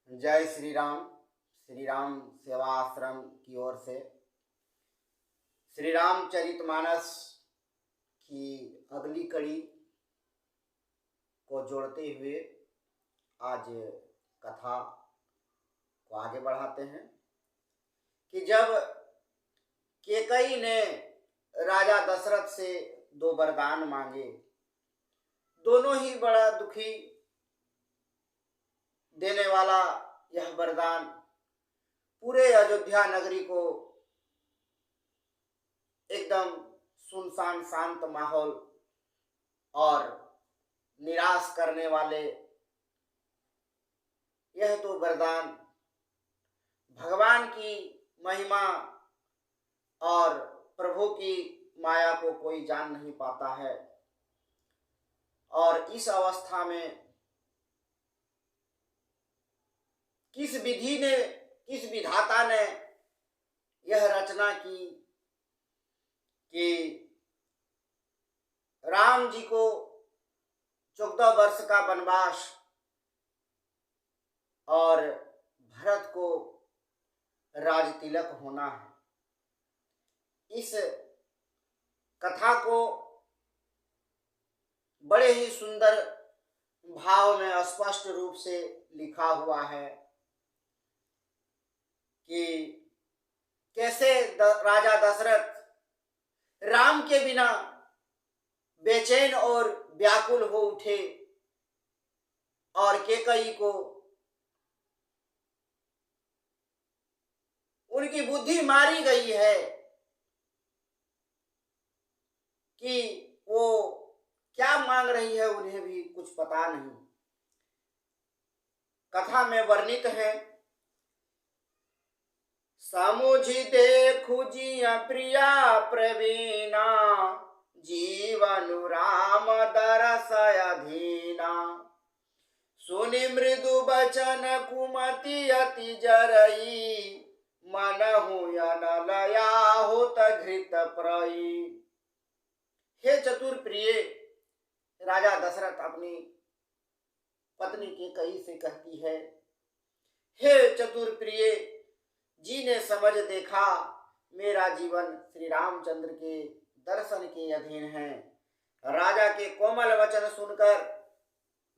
जय श्री राम सेवा आश्रम की ओर से श्री रामचरितमानस की अगली कड़ी को जोड़ते हुए आज कथा को आगे बढ़ाते हैं कि जब कैकेयी ने राजा दशरथ से दो वरदान मांगे, दोनों ही बड़ा दुखी देने वाला यह वरदान पूरे अयोध्या नगरी को एकदम सुनसान शांत माहौल और निराश करने वाले यह तो वरदान भगवान की महिमा और प्रभु की माया को कोई जान नहीं पाता है। और इस अवस्था में किस विधाता ने यह रचना की कि राम जी को 14 वर्ष का वनवास और भरत को राज तिलक होना है। इस कथा को बड़े ही सुंदर भाव में स्पष्ट रूप से लिखा हुआ है कि कैसे राजा दशरथ राम के बिना बेचैन और व्याकुल हो उठे और कैकेयी को उनकी बुद्धि मारी गई है कि वो क्या मांग रही है, उन्हें भी कुछ पता नहीं। कथा में वर्णित है, समुझि देखु जिया प्रिया प्रवीणा, जीवनु राम दरस अधीना। सुनि मृदु बचन कुमति अति जरई, मनहु अनलया होत घृत प्रई। हे चतुर प्रिय, राजा दशरथ अपनी पत्नी कैकेयी से कहती है, हे चतुर प्रिय, जी ने समझ देखा मेरा जीवन श्री रामचंद्र के दर्शन के अधीन है। राजा के कोमल वचन सुनकर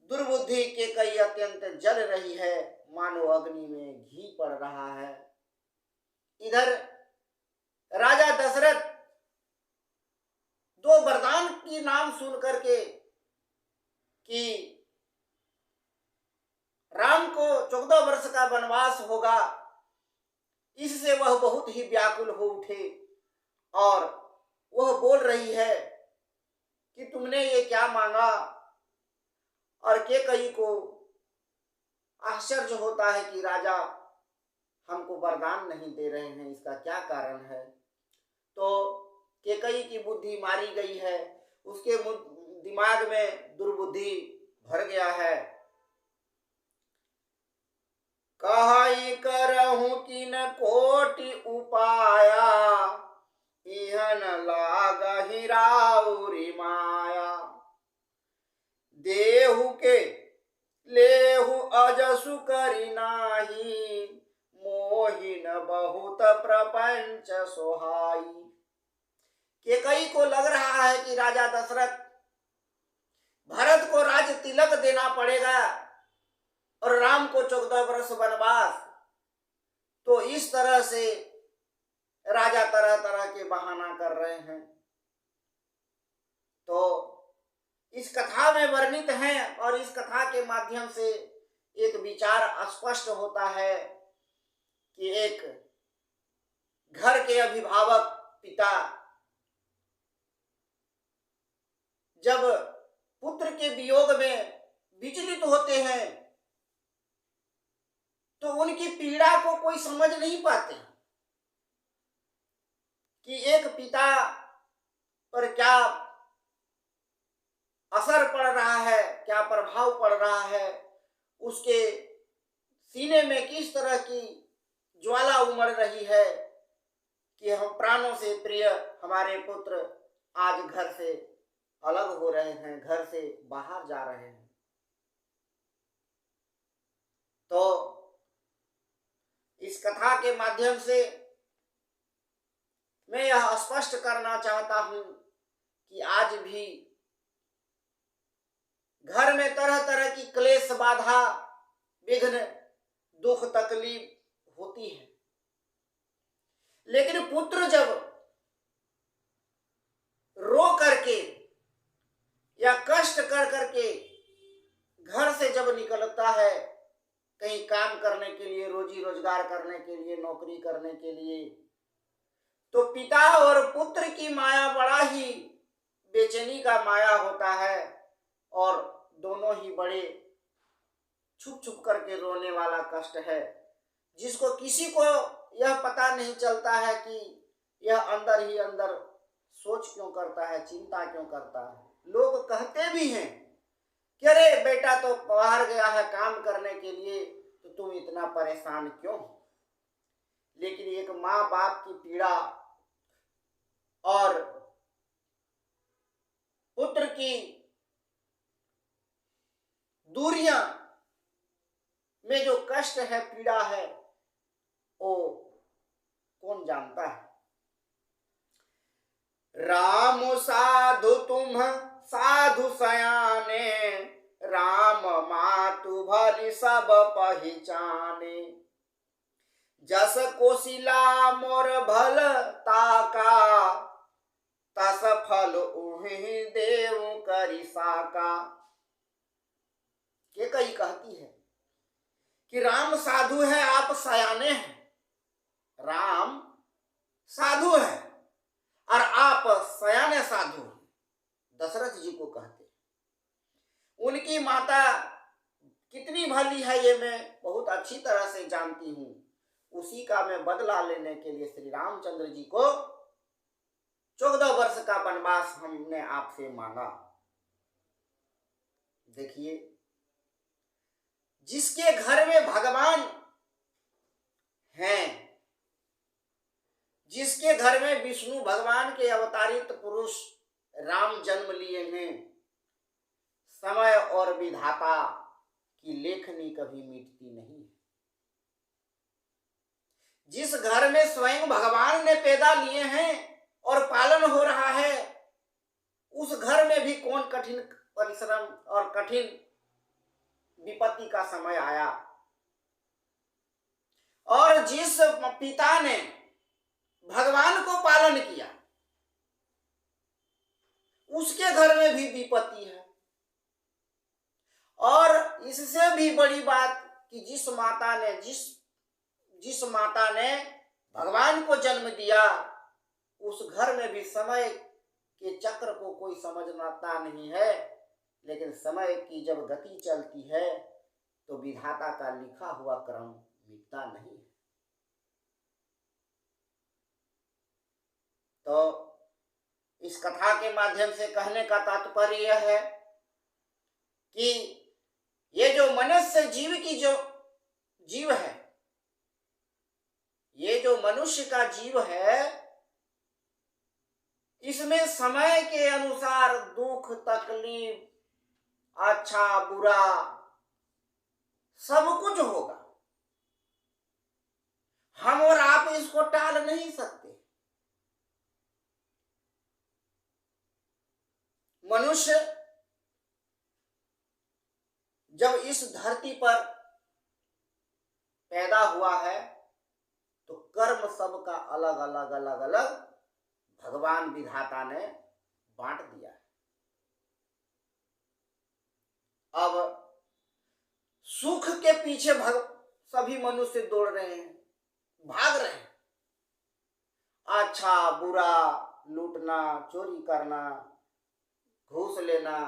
दुर्बुद्धि कैकेयी अत्यंत जल रही है, मानो अग्नि में घी पड़ रहा है। इधर राजा दशरथ दो वरदान की नाम सुन करके कि राम को 14 वर्ष का वनवास होगा, इससे वह बहुत ही व्याकुल हो उठे और वह बोल रही है कि तुमने ये क्या मांगा। और कैकेयी को आश्चर्य होता है कि राजा हमको वरदान नहीं दे रहे हैं, इसका क्या कारण है। तो कैकेयी की बुद्धि मारी गई है, उसके दिमाग में दुर्बुद्धि भर गया है। कहई करहूं किन कोटि उपाया, इहन लागहि राउरी माया। देहु के लेहु अजसु करि नाही, मोहिन बहुत प्रपंच सोहाई। कैकेयी को लग रहा है कि राजा दशरथ भरत को राज तिलक देना पड़ेगा और राम को 14 वर्ष वनवास। तो इस तरह से राजा तरह तरह के बहाना कर रहे हैं। तो इस कथा में वर्णित है और इस कथा के माध्यम से एक विचार स्पष्ट होता है कि एक घर के अभिभावक पिता जब पुत्र के वियोग में विचलित होते हैं तो उनकी पीड़ा को कोई समझ नहीं पाते कि एक पिता पर क्या असर पड़ रहा है, क्या प्रभाव पड़ रहा है, उसके सीने में किस तरह की ज्वाला उमड़ रही है कि हम प्राणों से प्रिय हमारे पुत्र आज घर से अलग हो रहे हैं, घर से बाहर जा रहे हैं। तो कथा के माध्यम से मैं यह स्पष्ट करना चाहता हूं कि आज भी घर में तरह तरह की क्लेश, बाधा, विघ्न, दुख, तकलीफ होती है, लेकिन पुत्र जब रो करके या कष्ट कर करके घर से जब निकलता है कहीं काम करने के लिए, रोजी रोजगार करने के लिए, नौकरी करने के लिए, तो पिता और पुत्र की माया बड़ा ही बेचैनी का माया होता है और दोनों ही बड़े छुप छुप करके रोने वाला कष्ट है, जिसको किसी को यह पता नहीं चलता है कि यह अंदर ही अंदर सोच क्यों करता है, चिंता क्यों करता है। लोग कहते भी हैं कि अरे बेटा तो बाहर गया है काम करने के लिए, तो तुम इतना परेशान क्यों हो। लेकिन एक माँ बाप की पीड़ा और पुत्र की दूरियां में जो कष्ट है, पीड़ा है, वो कौन जानता है। राम साधु तुम साधु सयाने, राम मातु भली सब पहचाने, जस कोशिला मोर भल ताका, तस फल उहि देव करि साका। ये कई कहती है कि राम साधु है, आप सयाने हैं। राम साधु है और आप सयाने साधु हैं, दशरथ जी को कहते। उनकी माता कितनी भली है ये मैं बहुत अच्छी तरह से जानती हूं। उसी का मैं बदला लेने के लिए श्री रामचंद्र जी को 14 वर्ष का वनवास हमने आपसे मांगा। देखिए, जिसके घर में भगवान हैं, जिसके घर में विष्णु भगवान के अवतारित पुरुष राम जन्म लिए हैं, समय और विधाता की लेखनी कभी मिटती नहीं। जिस घर में स्वयं भगवान ने पैदा लिए हैं और पालन हो रहा है, उस घर में भी कौन कठिन परिश्रम और कठिन विपत्ति का समय आया। और जिस पिता ने भगवान को पालन किया, उसके घर में भी विपत्ति है। और इससे भी बड़ी बात कि जिस माता ने भगवान को जन्म दिया, उस घर में भी समय के चक्र को कोई समझता नहीं है। लेकिन समय की जब गति चलती है तो विधाता का लिखा हुआ क्रम मिटता नहीं। तो इस कथा के माध्यम से कहने का तात्पर्य यह है कि ये जो मनुष्य जीव की जो जीव है, ये जो मनुष्य का जीव है, इसमें समय के अनुसार दुख, तकलीफ, अच्छा बुरा सब कुछ होगा। हम और आप इसको टाल नहीं सकते। मनुष्य जब इस धरती पर पैदा हुआ है तो कर्म सबका अलग अलग भगवान विधाता ने बांट दिया है। अब सुख के पीछे सभी मनुष्य दौड़ रहे हैं, भाग रहे हैं। अच्छा बुरा, लूटना, चोरी करना, घूस लेना,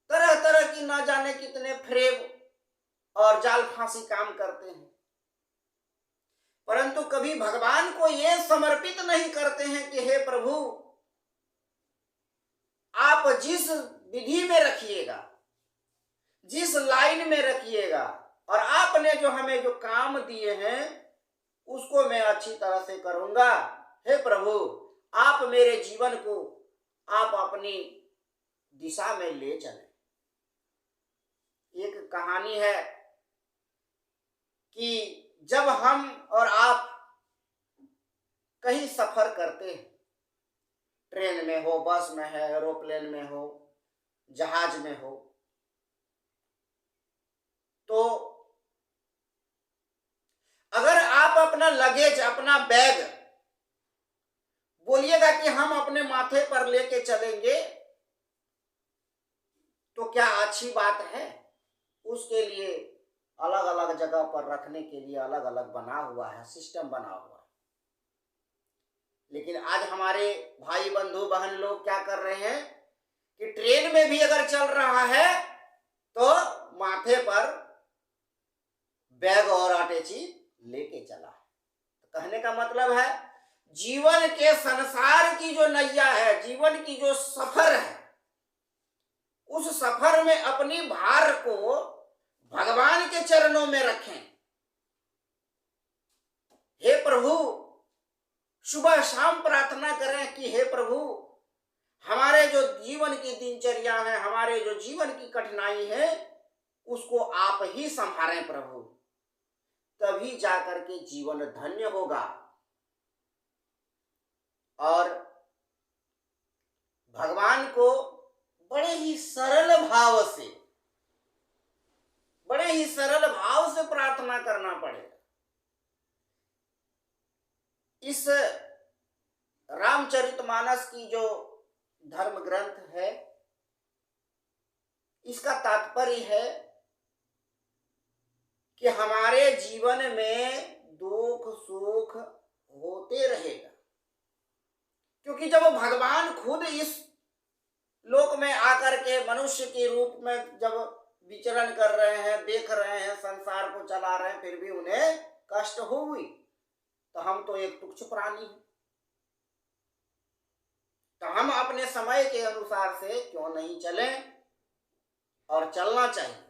तरह तरह की ना जाने कितने फ्रेब और जाल फांसी काम करते हैं, परंतु कभी भगवान को ये समर्पित नहीं करते हैं कि हे प्रभु, आप जिस विधि में रखिएगा, जिस लाइन में रखिएगा, और आपने जो हमें जो काम दिए हैं उसको मैं अच्छी तरह से करूंगा। हे प्रभु, आप मेरे जीवन को आप अपनी दिशा में ले चलें। एक कहानी है कि जब हम और आप कहीं सफर करते हैं, ट्रेन में हो, बस में है, एरोप्लेन में हो, जहाज में हो, तो अगर आप अपना लगेज, अपना बैग बोलिएगा कि हम अपने माथे पर लेके चलेंगे, तो क्या अच्छी बात है? उसके लिए अलग अलग जगह पर रखने के लिए अलग अलग बना हुआ है, सिस्टम बना हुआ है। लेकिन आज हमारे भाई बंधु बहन लोग क्या कर रहे हैं कि ट्रेन में भी अगर चल रहा है तो माथे पर बैग और अटैची लेके चला है। तो कहने का मतलब है, जीवन के संसार की जो नैया है, जीवन की जो सफर है, उस सफर में अपनी भार को भगवान के चरणों में रखें। हे प्रभु, सुबह शाम प्रार्थना करें कि हे प्रभु, हमारे जो जीवन की दिनचर्या है, हमारे जो जीवन की कठिनाई है, उसको आप ही संभालें प्रभु। तभी जाकर के जीवन धन्य होगा। और भगवान को बड़े ही सरल भाव से, बड़े ही सरल भाव से प्रार्थना करना पड़ेगा। इस रामचरितमानस की जो धर्म ग्रंथ है, इसका तात्पर्य है कि हमारे जीवन में दुख सुख होते रहेगा, क्योंकि जब भगवान खुद इस लोक में आकर के मनुष्य के रूप में जब विचरण कर रहे हैं, देख रहे हैं, संसार को चला रहे हैं, फिर भी उन्हें कष्ट हुई, तो हम तो एक तुच्छ प्राणी हैं। तो हम अपने समय के अनुसार से क्यों नहीं चलें? और चलना चाहिए,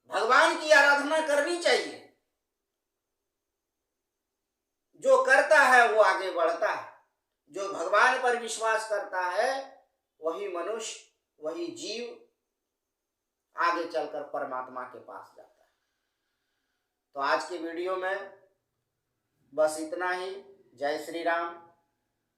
भगवान की आराधना करनी चाहिए। जो करता है वो आगे बढ़ता है। जो भगवान पर विश्वास करता है वही मनुष्य, वही जीव आगे चलकर परमात्मा के पास जाता है। तो आज के वीडियो में बस इतना ही। जय श्री राम।